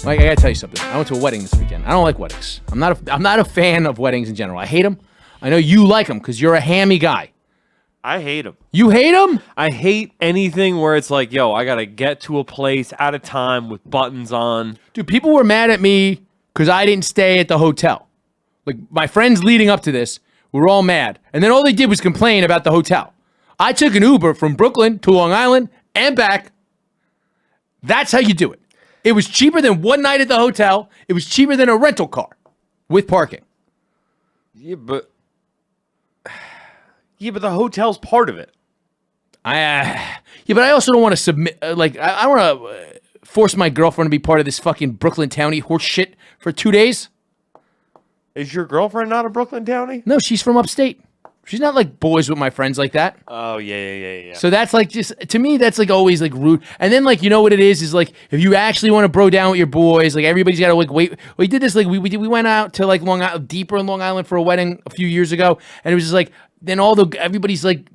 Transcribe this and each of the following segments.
Mike, I gotta tell you something. I went to a wedding this weekend. I don't like weddings. I'm not a fan of weddings in general. I hate them. I know you like them because you're a hammy guy. I hate them. You hate them? I hate anything where it's like, yo, I gotta get to a place at a time with buttons on. Dude, people were mad at me because I didn't stay at the hotel. Like, my friends leading up to this were all mad. And then all they did was complain about the hotel. I took an Uber from Brooklyn to Long Island and back. That's how you do it. It was cheaper than one night at the hotel. It was cheaper than a rental car with parking. Yeah, but the hotel's part of it. But I also don't want to submit. I want to force my girlfriend to be part of this fucking Brooklyn townie horse shit for 2 days. Is your girlfriend not a Brooklyn townie? No, she's from upstate. She's not like boys with my friends like that. Oh, yeah. So that's like just, to me, that's like always like rude. And then like, you know what it is like if you actually want to bro down with your boys, like everybody's got to like wait. We did this, like we went out to like Long Island, deeper in Long Island for a wedding a few years ago. And it was just like, then everybody's like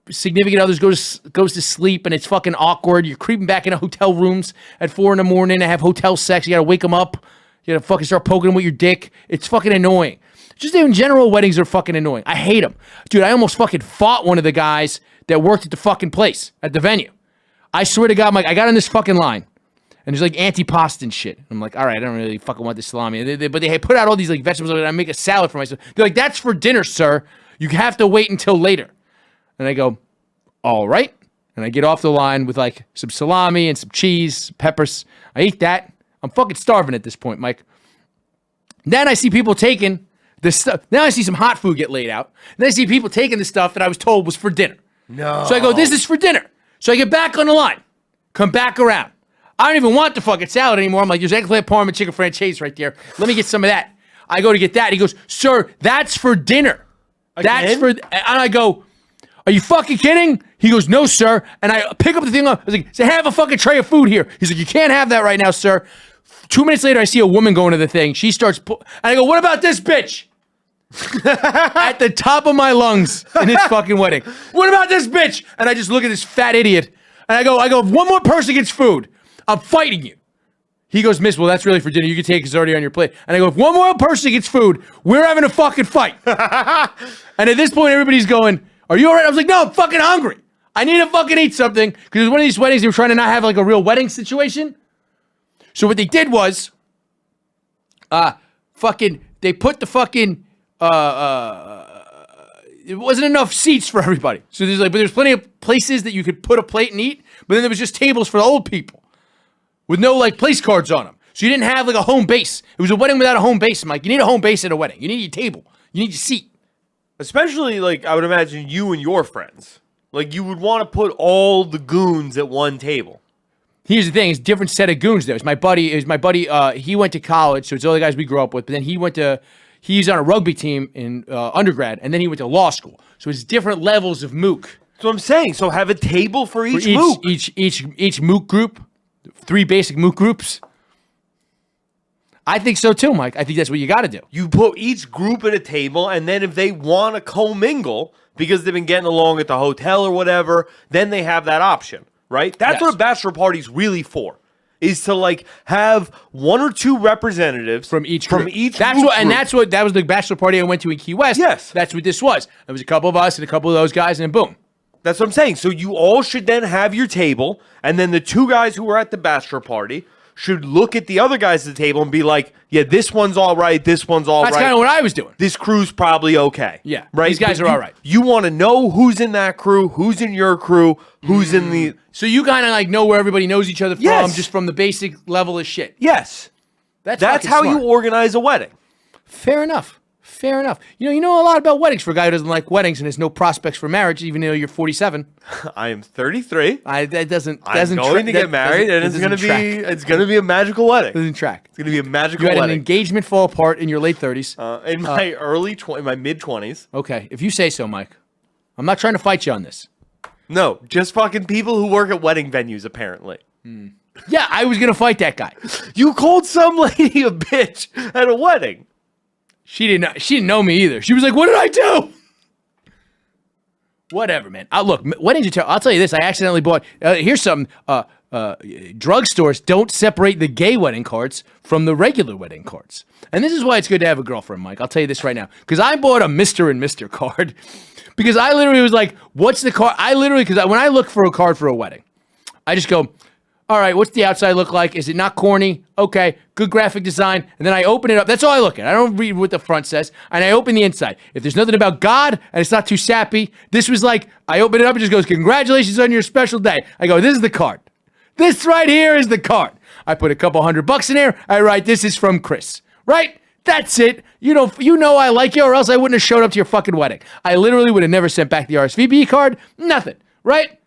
significant others goes to sleep and it's fucking awkward. You're creeping back into hotel rooms at 4 a.m. to have hotel sex. You got to wake them up. You got to fucking start poking them with your dick. It's fucking annoying. Just in general, weddings are fucking annoying. I hate them. Dude, I almost fucking fought one of the guys that worked at the fucking place, at the venue. I swear to God, I'm like, I got on this fucking line, and there's like antipasta and shit. I'm like, all right, I don't really fucking want the salami. But they put out all these like vegetables, and I make a salad for myself. They're like, that's for dinner, sir. You have to wait until later. And I go, all right. And I get off the line with like some salami and some cheese, peppers. I eat that. I'm fucking starving at this point, Mike. Then I see people taking this stuff. Now I see some hot food get laid out. And then I see people taking the stuff that I was told was for dinner. No. So I go, this is for dinner. So I get back on the line. Come back around. I don't even want the fucking salad anymore. I'm like, there's eggplant parm chicken franchise right there. Let me get some of that. I go to get that. He goes, sir, that's for dinner. That's for, and I go, are you fucking kidding? He goes, no, sir. And I pick up the thing up. I was like, say, have a fucking tray of food here. He's like, you can't have that right now, sir. 2 minutes later, I see a woman going to the thing. She starts, and I go, what about this bitch? At the top of my lungs in this fucking wedding. What about this bitch? And I just look at this fat idiot. And I go, if one more person gets food, I'm fighting you. He goes, miss, well, that's really for dinner. You can take it, it's already on your plate. And I go, if one more person gets food, we're having a fucking fight. And at this point, everybody's going, are you all right? I was like, no, I'm fucking hungry. I need to fucking eat something. Because it was one of these weddings, they were trying to not have like a real wedding situation. So what they did was, they put the fucking, it wasn't enough seats for everybody. So there's plenty of places that you could put a plate and eat, but then there was just tables for the old people with no like place cards on them. So you didn't have like a home base. It was a wedding without a home base. I'm like, you need a home base at a wedding. You need your table. You need your seat. Especially like, I would imagine you and your friends. Like you would want to put all the goons at one table. Here's the thing, it's a different set of goons there. It's my buddy, he went to college, so it's all the guys we grew up with, but then he's on a rugby team in undergrad, and then he went to law school. So it's different levels of mook. So I'm saying, so have a table for each mook. Each mook group, 3 basic mook groups. I think so too, Mike. I think that's what you got to do. You put each group at a table, and then if they want to commingle, because they've been getting along at the hotel or whatever, then they have that option. Right? That's what a bachelor party's really for. Is to like have 1 or 2 representatives from each group. That was the bachelor party I went to in Key West. Yes. That's what this was. There was a couple of us and a couple of those guys, and then boom. That's what I'm saying. So you all should then have your table, and then the 2 guys who were at the bachelor party should look at the other guys at the table and be like, yeah, this one's all right, this one's all right. That's kind of what I was doing. This crew's probably okay. Yeah, right? These guys are all right. You want to know who's in that crew, who's in your crew, who's in the... So you kind of like know where everybody knows each other from, just from the basic level of shit. Yes. That's how you organize a wedding. Fair enough. You know a lot about weddings for a guy who doesn't like weddings and has no prospects for marriage, even though you're 47. I am 33. I'm going to get married, and it's going to be a magical wedding. Doesn't track. It's going to be a magical wedding. You had an engagement fall apart in your late 30s. In my mid 20s. Okay, if you say so, Mike. I'm not trying to fight you on this. No, just fucking people who work at wedding venues, apparently. Yeah, I was going to fight that guy. You called some lady a bitch at a wedding. She didn't know me either. She was like, what did I do? Whatever, man. Look, weddings are terrible. I'll tell you this. I accidentally bought, here's something. drugstores don't separate the gay wedding cards from the regular wedding cards. And this is why it's good to have a girlfriend, Mike. I'll tell you this right now. Because I bought a Mr. and Mr. card. Because I literally was like, what's the card? Because when I look for a card for a wedding, I just go, all right, what's the outside look like? Is it not corny? Okay, good graphic design. And then I open it up. That's all I look at. I don't read what the front says. And I open the inside. If there's nothing about God and it's not too sappy, this was like, I open it up and just goes, congratulations on your special day. I go, this is the card. This right here is the card. I put a couple $100 in there. I write, this is from Chris. Right? That's it. You know I like you, or else I wouldn't have showed up to your fucking wedding. I literally would have never sent back the RSVP card. Nothing. Right?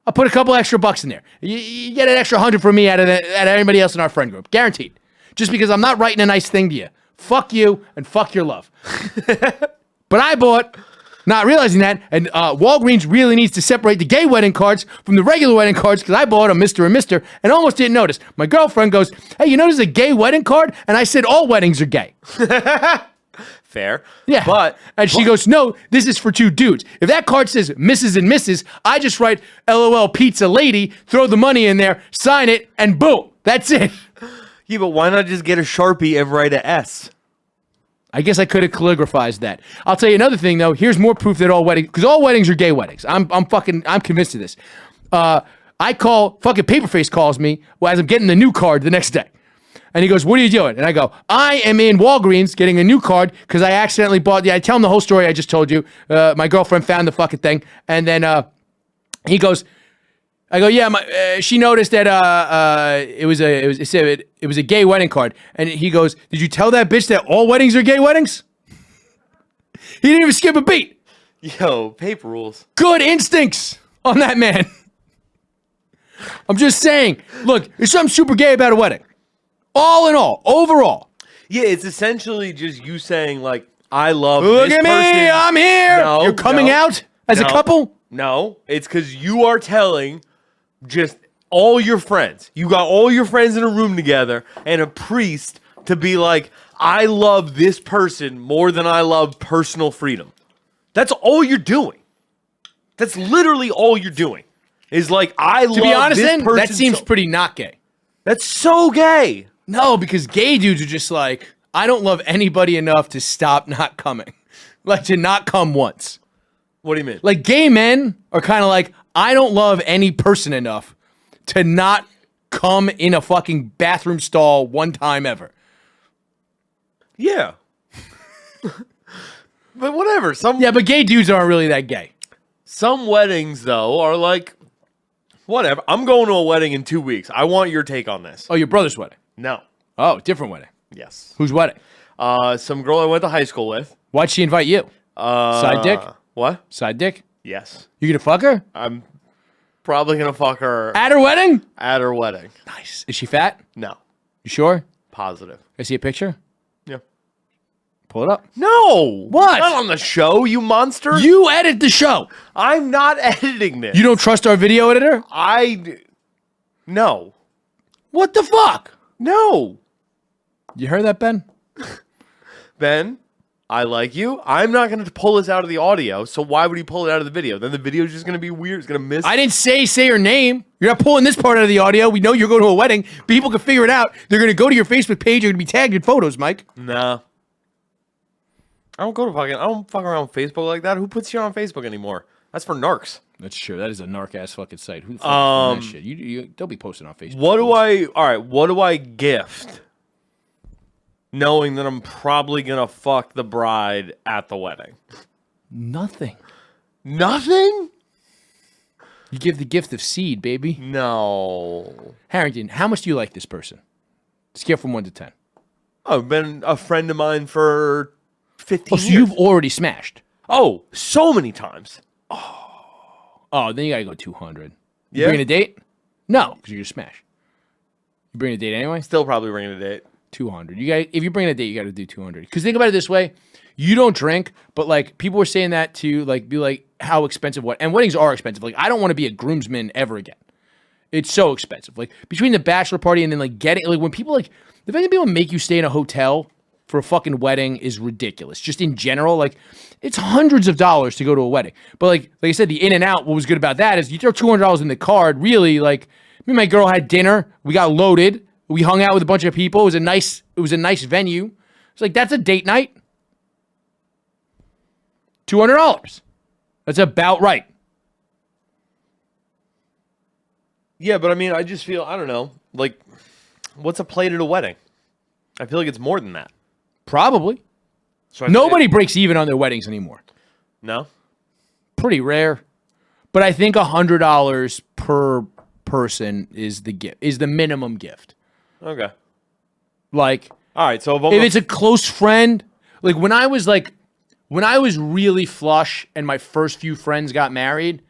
I'll put a couple extra bucks in there. You get an extra 100 from me out of anybody else in our friend group. Guaranteed. Just because I'm not writing a nice thing to you. Fuck you and fuck your love. But I bought, not realizing that, and Walgreens really needs to separate the gay wedding cards from the regular wedding cards because I bought a Mr. and Mr. and almost didn't notice. My girlfriend goes, hey, you notice a gay wedding card? And I said, all weddings are gay. Fair. Yeah. And she goes, no, this is for two dudes. If that card says Mrs. and Mrs., I just write LOL Pizza Lady, throw the money in there, sign it, and boom. That's it. Yeah, but why not just get a Sharpie and write a S? I guess I could have calligraphized that. I'll tell you another thing, though. Here's more proof that all weddings, because all weddings are gay weddings. I'm convinced of this. Fucking Paperface calls me as I'm getting the new card the next day. And he goes, what are you doing? And I go, I am in Walgreens getting a new card because I accidentally bought, I tell him the whole story I just told you. My girlfriend found the fucking thing. And then he goes, I go, yeah, she noticed that it was a gay wedding card. And he goes, did you tell that bitch that all weddings are gay weddings? He didn't even skip a beat. Yo, paper rules. Good instincts on that man. I'm just saying, look, there's something super gay about a wedding. All in all, overall. Yeah, it's essentially just you saying, like, I love Look this at person. me, I'm here. No, You're coming out as a couple? No, it's because you are telling just all your friends. You got all your friends in a room together and a priest to be like, I love this person more than I love personal freedom. That's all you're doing. That's literally all you're doing. Is like, I love this person. To be honest, then, that seems pretty not gay. That's so gay. No, because gay dudes are just like, I don't love anybody enough to stop not coming. Like, to not come once. What do you mean? Like, gay men are kind of like, I don't love any person enough to not come in a fucking bathroom stall one time ever. Yeah. But whatever. Yeah, but gay dudes aren't really that gay. Some weddings, though, are like, whatever. I'm going to a wedding in 2 weeks. I want your take on this. Oh, your brother's wedding? No. Oh, different wedding. Yes. Whose wedding? Some girl I went to high school with. Why'd she invite you? Side dick? What? Side dick? Yes. You gonna fuck her? I'm probably gonna fuck her at her wedding? At her wedding. Nice. Is she fat? No. You sure? Positive. I see a picture? Yeah. Pull it up. No. What? Not on the show, you monster. You edit the show. I'm not editing this. You don't trust our video editor? No. What the fuck? No. You heard that, Ben? Ben, I like you. I'm not going to pull this out of the audio, so why would he pull it out of the video? Then the video is just going to be weird. It's going to miss. I didn't say her name. You're not pulling this part out of the audio. We know you're going to a wedding. People can figure it out. They're going to go to your Facebook page. You're going to be tagged in photos, Mike. Nah. I don't fuck around with Facebook like that. Who puts you on Facebook anymore? That's for narcs. That's true. That is a narc ass fucking site. Who the fuck is that shit? You don't be posting on Facebook. What do I gift? Knowing that I'm probably gonna fuck the bride at the wedding. Nothing. Nothing? You give the gift of seed, baby. No. Harrington, how much do you like this person? Scale from 1 to 10. I've been a friend of mine for 15 years. So you've already smashed. Oh, so many times. Oh, then you gotta go 200. You Yeah? bringing a date? No, because you're gonna smash. You bring a date anyway? Still probably bringing a date. 200. If you're bringing a date, you got to do 200. Because think about it this way: you don't drink, but like people were saying that to like be like how expensive and weddings are expensive. Like I don't want to be a groomsman ever again. It's so expensive. Like between the bachelor party and then like getting like when people like the fact that people make you stay in a hotel for a fucking wedding is ridiculous. Just in general, like it's hundreds of dollars to go to a wedding. But like I said, the in and out. What was good about that is you throw $200 in the card. Really, like Me and my girl had dinner. We got loaded. We hung out with a bunch of people. It was a nice venue. It's like, that's a date night. $200. That's about right. Yeah, but I mean, I just feel, I don't know, like, what's a plate at a wedding? I feel like it's more than that. Probably. So Nobody breaks even on their weddings anymore. No? Pretty rare. But I think $100 per person is the gift, is the minimum gift. Okay. Like, all right, so if it's a close friend, like when I was really flush and my first few friends got married,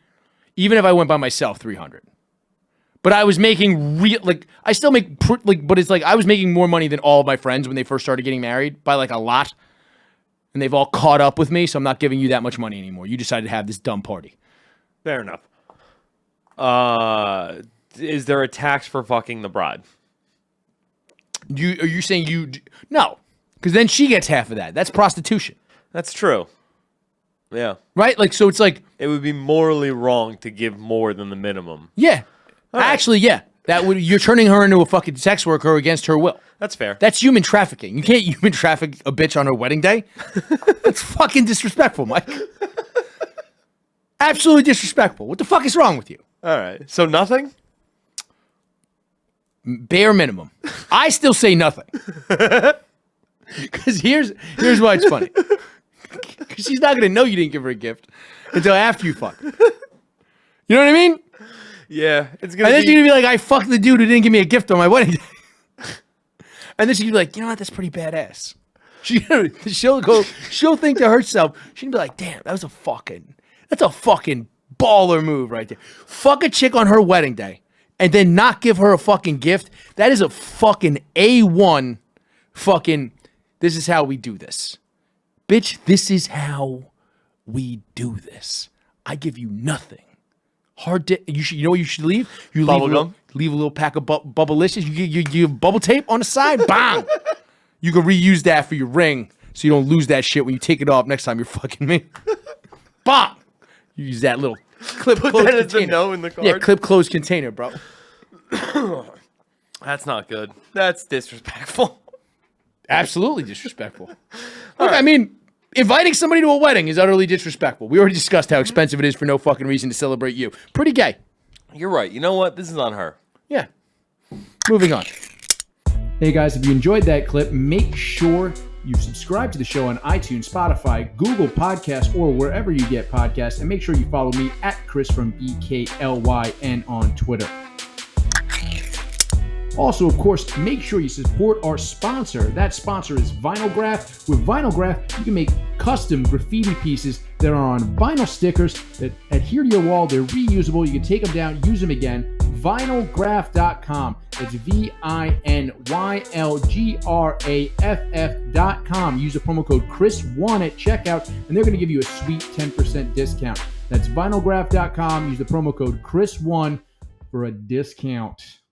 even if I went by myself, $300. But I was making I still make but it's like I was making more money than all of my friends when they first started getting married by like a lot. And they've all caught up with me, so I'm not giving you that much money anymore. You decided to have this dumb party. Fair enough. Is there a tax for fucking the bride? Are you saying no? Because then she gets half of that. That's prostitution. That's true. Yeah. Right? Like, so it's like it would be morally wrong to give more than the minimum. Yeah. Right. Actually, yeah. You're turning her into a fucking sex worker against her will. That's fair. That's human trafficking. You can't human traffic a bitch on her wedding day. That's fucking disrespectful, Mike. Absolutely disrespectful. What the fuck is wrong with you? All right. So nothing? Bare minimum. I still say nothing. Because here's why it's funny. Because she's not going to know you didn't give her a gift until after you fuck her. You know what I mean? Yeah. It's gonna and then she's going to be like, I fucked the dude who didn't give me a gift on my wedding day. And then she'd be like, you know what? That's pretty badass. She'll think to herself, she'd be like, damn, that's a fucking baller move right there. Fuck a chick on her wedding day and then not give her a fucking gift. That is a fucking A1 fucking, this is how we do this. Bitch, this is how we do this. I give you nothing. You know what you should leave? You leave a little pack of Bubblicious. You give bubble tape on the side. Bang! You can reuse that for your ring so you don't lose that shit when you take it off next time you're fucking me. Bang! You use that little clip closed container. Put that as a no in the card? Yeah, clip closed container, bro. That's not good. That's disrespectful. Absolutely disrespectful. Look, I mean, inviting somebody to a wedding is utterly disrespectful. We already discussed how expensive it is for no fucking reason to celebrate you. Pretty gay. You're right. You know what? This is on her. Yeah. Moving on. Hey guys, if you enjoyed that clip, make sure you subscribe to the show on iTunes, Spotify, Google Podcasts, or wherever you get podcasts. And make sure you follow me at Chris from BKLYN on Twitter. Also, of course, make sure you support our sponsor. That sponsor is Vinylgraph. With Vinylgraph, you can make custom graffiti pieces that are on vinyl stickers that adhere to your wall. They're reusable. You can take them down, use them again. Vinylgraph.com. It's VINYLGRAFF.com. Use the promo code Chris1 at checkout, and they're going to give you a sweet 10% discount. That's Vinylgraph.com. Use the promo code Chris1 for a discount.